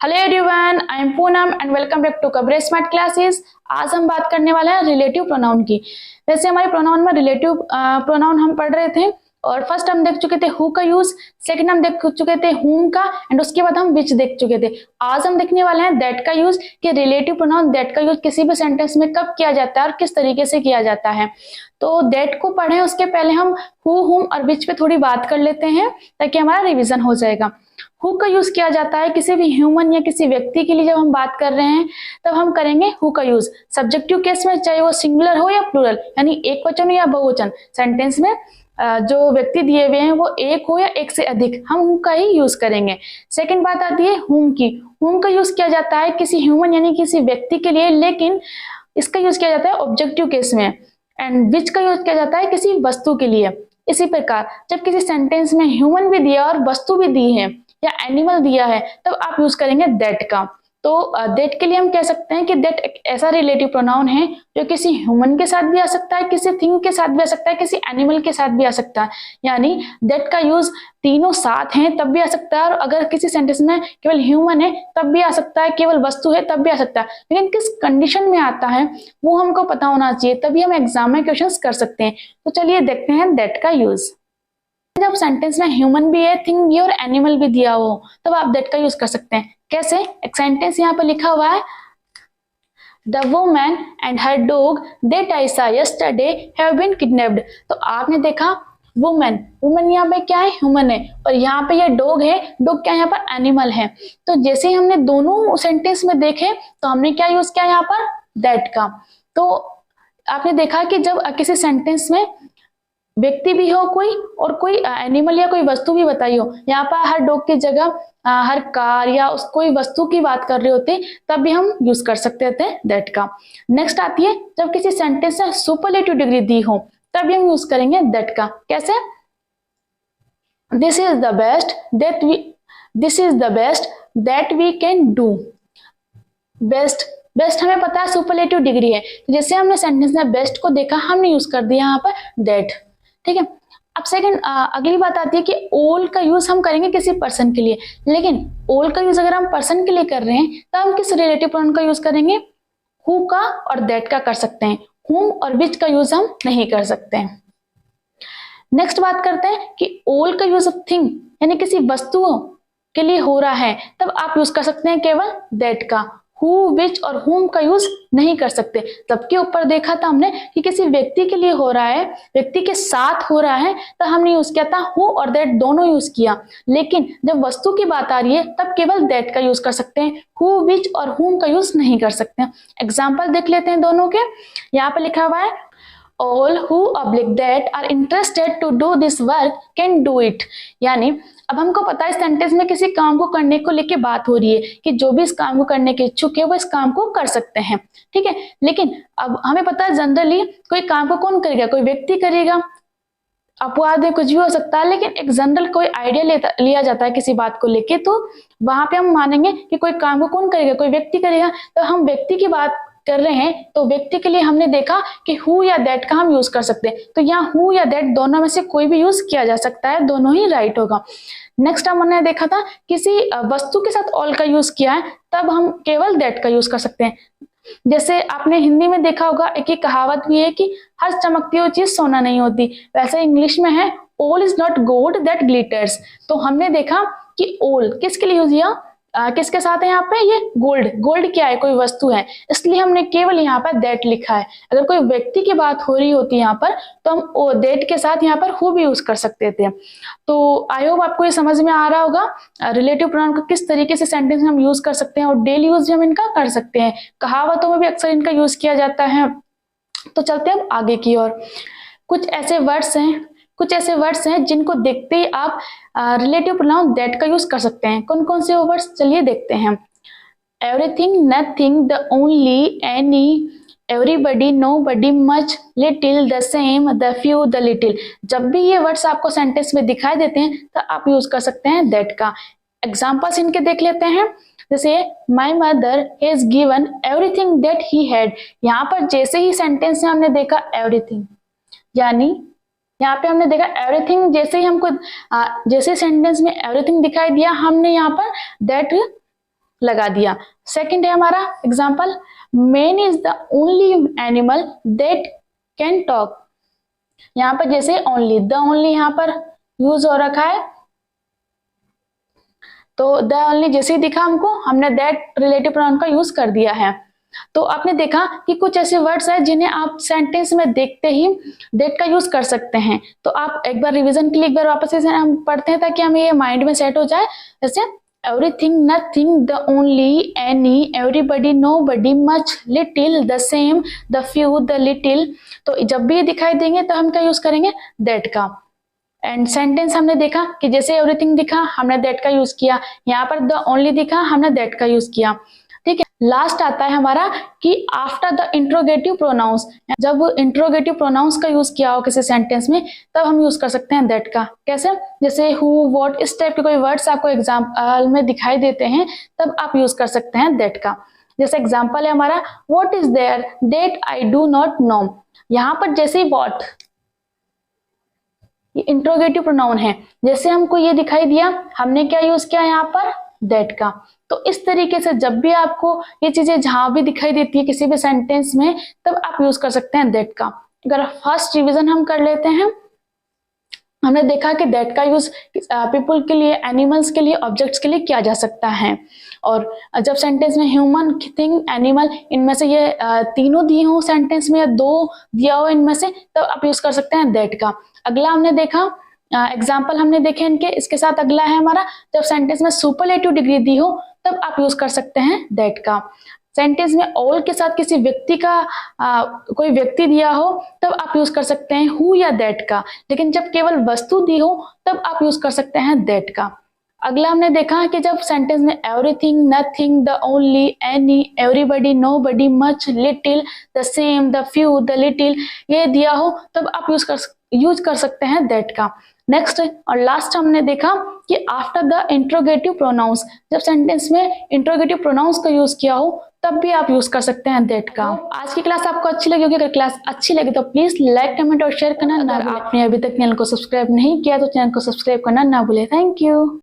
Hello everyone, I am Poonam and welcome back to coverage smart classes. आज हम बात करने वाले हैं रिलेटिव प्रोनाउन की। वैसे हमारे प्रोनाउन में रिलेटिव प्रोनाउन हम पढ़ रहे थे और फर्स्ट हम देख चुके थे हु का यूज, सेकंड हम देख चुके थे हुम का एंड उसके बाद हम विच देख चुके थे। आज हम देखने वाले हैं दैट का यूज कि रिलेटिव प्रोनाउन दैट का यूज किसी भी सेंटेंस में कब किया जाता है और किस तरीके से किया जाता है। तो दैट को पढ़ें उसके पहले हम हु हुम और विच पे थोड़ी बात कर लेते हैं ताकि हमारा रिविजन हो जाएगा। हु का यूज किया जाता है किसी भी ह्यूमन या किसी व्यक्ति के लिए। जब हम बात कर रहे हैं तब हम करेंगे हु का यूज सब्जेक्टिव केस में, चाहे वो सिंगुलर हो या प्लूरल, यानी एक वचन हो या बहुवचन। सेंटेंस में जो व्यक्ति दिए हुए हैं वो एक हो या एक से अधिक, हम हु का ही यूज करेंगे। सेकंड बात आती है हुम की। हुम का यूज किया जाता है किसी ह्यूमन यानी किसी व्यक्ति के लिए, लेकिन इसका यूज किया जाता है ऑब्जेक्टिव केस में। एंड विच का यूज किया जाता है किसी वस्तु के लिए। इसी प्रकार जब किसी सेंटेंस में ह्यूमन भी दिया और वस्तु भी दी है या एनिमल दिया है तब आप यूज करेंगे दैट का। तो दैट के लिए हम कह सकते हैं कि दैट एक ऐसा रिलेटिव प्रोनाउन है जो किसी ह्यूमन के साथ भी आ सकता है, किसी थिंग के साथ भी आ सकता है, किसी एनिमल के साथ भी आ सकता है। यानी दैट का यूज तीनों साथ हैं तब भी आ सकता है, और अगर किसी सेंटेंस में केवल ह्यूमन है तब भी आ सकता है, केवल वस्तु है तब भी आ सकता है। लेकिन किस कंडीशन में आता है वो हमको पता होना चाहिए, तभी हम एग्जाम में क्वेश्चन कर सकते हैं। तो चलिए देखते हैं दैट का यूज। जब सेंटेंस में ह्यूमन भी है, थिंग भी और एनिमल भी दिया हो तब आप दैट का यूज कर सकते हैं। कैसे? एक सेंटेंस यहाँ पर लिखा हुआ है, the woman and her dog that I saw yesterday have been kidnapped. तो आपने देखा वुमन, वुमन यहाँ पे क्या है? ह्यूमन है, और यहाँ पे ये डॉग है, डॉग क्या है यहाँ पर? एनिमल है। तो जैसे ही हमने दोनों सेंटेंस में देखे तो हमने क्या यूज किया यहाँ पर? दैट का। तो आपने देखा कि जब किसी सेंटेंस में व्यक्ति भी हो कोई और कोई एनिमल या कोई वस्तु भी बताई हो, यहाँ पर हर डॉग की जगह हर कार या उस कोई वस्तु की बात कर रहे होते तब भी हम यूज कर सकते थे दैट का। नेक्स्ट आती है जब किसी सेंटेंस में सुपरलेटिव डिग्री दी हो तब भी हम यूज करेंगे दैट का। कैसे? This is the best that we can do. Best हमें पता है सुपरलेटिव डिग्री है, जैसे हमने सेंटेंस में बेस्ट को देखा हमने यूज कर दिया यहाँ पर दैट। ठीक है। अब सेकंड अगली बात आती है कि ऑल का यूज हम करेंगे किसी पर्सन के लिए, लेकिन ऑल का यूज अगर हम पर्सन के लिए कर रहे हैं तो हम किस रिलेटिव प्रोनाउन का यूज करेंगे? हु का और दैट का कर सकते हैं, हुम और विच का यूज हम नहीं कर सकते हैं। नेक्स्ट बात करते हैं कि ऑल का यूज थिंग यानी किसी वस्तुओं के लिए हो रहा है तब आप यूज कर सकते हैं केवल दैट का। हु, विच और हुम का यूज नहीं कर सकते। सबके ऊपर देखा था हमने कि किसी व्यक्ति के लिए हो रहा है, व्यक्ति के साथ हो रहा है, तो हमने यूज किया था हु और दैट दोनों यूज किया। लेकिन जब वस्तु की बात आ रही है तब केवल दैट का यूज कर सकते हैं, हु, विच और हुम का यूज नहीं कर सकते हैं। एग्जाम्पल देख लेते हैं दोनों के। यहाँ पे लिखा हुआ है all who oblique that are interested to do this work can do it। यानी अब हमको पता है इस सेंटेंस में किसी काम को करने को लेके बात हो रही है कि जो भी इस काम को करने के इच्छुक है वो इस काम को कर सकते हैं। ठीक है। लेकिन अब हमें पता है जनरली कोई काम को कौन करेगा? कोई व्यक्ति करेगा, अपवाद है, कुछ भी हो सकता है, लेकिन एक जनरल कोई आइडिया लिया जाता है किसी बात को लेके, तो वहां पे हम मानेंगे कि कोई काम को कौन करेगा? कोई व्यक्ति करेगा। तो हम व्यक्ति की बात कर रहे हैं तो व्यक्ति के लिए हमने देखा कि हु या दैट का हम यूज कर सकते हैं। तो यहाँ हु या दैट दोनों में से कोई भी यूज किया जा सकता है, दोनों ही राइट होगा। नेक्स्ट हमने देखा था किसी वस्तु के साथ ऑल का यूज किया है तब हम केवल दैट का यूज कर सकते हैं। जैसे आपने हिंदी में देखा होगा एक ही कहावत भी है कि हर चमकती हुई चीज सोना नहीं होती, वैसे इंग्लिश में है all is not gold that glitters. तो हमने देखा कि ऑल किसके लिए यूज किया? किसके साथ है यहाँ पे? ये गोल्ड। गोल्ड क्या है? कोई वस्तु है, इसलिए हमने केवल यहाँ पर दैट लिखा है। अगर कोई व्यक्ति की बात हो रही होती यहाँ पर तो हम दैट के साथ यहाँ पर हु भी यूज कर सकते थे। तो आई होप आपको ये समझ में आ रहा होगा रिलेटिव प्रोनाउन को किस तरीके से सेंटेंस में हम यूज कर सकते हैं, और डेली यूज भी हम इनका कर सकते हैं। कहावतों में भी अक्सर इनका यूज किया जाता है। तो चलते हैं आगे की ओर। कुछ ऐसे वर्ड्स हैं जिनको देखते ही आप रिलेटिव प्रोनाउन दैट का यूज कर सकते हैं। कौन कौन से वो वर्ड्स? चलिए देखते हैं। Everything, nothing, the only, any, everybody, nobody, much, little, the same, the few, the little. जब भी ये वर्ड्स आपको सेंटेंस में दिखाई देते हैं तो आप यूज कर सकते हैं दैट का। एग्जाम्पल्स इनके देख लेते हैं। जैसे my mother has given everything that he had. यहाँ पर जैसे ही सेंटेंस में हमने देखा एवरीथिंग, यानी यहाँ पे हमने देखा एवरीथिंग, जैसे ही हमको जैसे सेंटेंस में एवरीथिंग दिखाई दिया हमने यहाँ पर दैट लगा दिया। सेकंड है हमारा example, man is the only animal that can talk. यहाँ पर जैसे ओनली, द ओनली यहाँ पर यूज हो रखा है, तो द ओनली जैसे ही दिखा हमको, हमने दैट रिलेटिव प्रोनाउन का यूज कर दिया है। तो आपने देखा कि कुछ ऐसे वर्ड्स हैं जिन्हें आप सेंटेंस में देखते ही दैट का यूज कर सकते हैं। तो आप एक बार रिवीजन के लिए एक बार वापस से हम पढ़ते हैं ताकि हमें ये माइंड में सेट हो जाए। जैसे everything, nothing, the only, any, everybody, nobody, much, little, the same, the few, the little. तो जब भी ये दिखाई देंगे तो हम क्या यूज करेंगे, दैट का। एंड सेंटेंस हमने देखा कि जैसे एवरीथिंग दिखा हमने दैट का यूज किया, यहाँ पर द ओनली दिखा हमने दैट का यूज किया। ठीक है, लास्ट आता है हमारा कि आफ्टर द इंट्रोगेटिव प्रोनाउंस, जब इंट्रोगेटिव प्रोनाउंस का यूज किया हो किसी सेंटेंस में तब हम यूज कर सकते हैं दैट का। कैसे, जैसे हु, व्हाट, इस टाइप के कोई वर्ड्स आपको एग्जाम्पल में दिखाई देते हैं तब आप यूज कर सकते हैं दैट का। जैसे एग्जाम्पल है हमारा, what is there that I do not know. यहाँ पर जैसे ही व्हाट, ये इंट्रोगेटिव प्रोनाउन है, जैसे हमको ये दिखाई दिया हमने क्या यूज किया यहाँ पर, दैट का। तो इस तरीके से जब भी आपको ये चीजें जहां भी दिखाई देती है किसी भी सेंटेंस में तब आप यूज कर सकते हैं दैट का। अगर फर्स्ट रिवीजन हम कर लेते हैं, हमने देखा कि दैट का यूज पीपल के लिए, एनिमल्स के लिए, ऑब्जेक्ट्स के लिए किया जा सकता है। और जब सेंटेंस में ह्यूमन, थिंग, एनिमल, इनमें से ये तीनों दिए हो सेंटेंस में या दो दिया हो इनमें से, तब आप यूज कर सकते हैं दैट का। अगला हमने देखा एग्जाम्पल हमने देखे इनके, इसके साथ अगला है हमारा, जब सेंटेंस में सुपरलेटिव डिग्री दी हो तब आप यूज कर सकते हैं दैट का। सेंटेंस में ऑल के साथ किसी व्यक्ति का कोई व्यक्ति दिया हो तब आप यूज कर सकते हैं हु या दैट का। लेकिन जब केवल वस्तु दी हो तब आप यूज कर सकते हैं दैट का। अगला हमने देखा कि जब सेंटेंस में everything, nothing, the only, any, everybody, nobody, much, little, the same, the few, the little ये दिया हो तब आप यूज कर सकते हैं दैट का। नेक्स्ट और लास्ट हमने देखा कि आफ्टर द इंट्रोगेटिव प्रोनाउंस, जब सेंटेंस में इंट्रोगेटिव प्रोनाउंस का यूज किया हो तब भी आप यूज कर सकते हैं दैट का। आज की क्लास आपको अच्छी लगी होगी, अगर क्लास अच्छी लगी तो प्लीज लाइक, कमेंट और शेयर करना ना भूलें। आपने अभी तक चैनल को सब्सक्राइब नहीं किया तो चैनल को सब्सक्राइब करना ना भूलें। Thank you.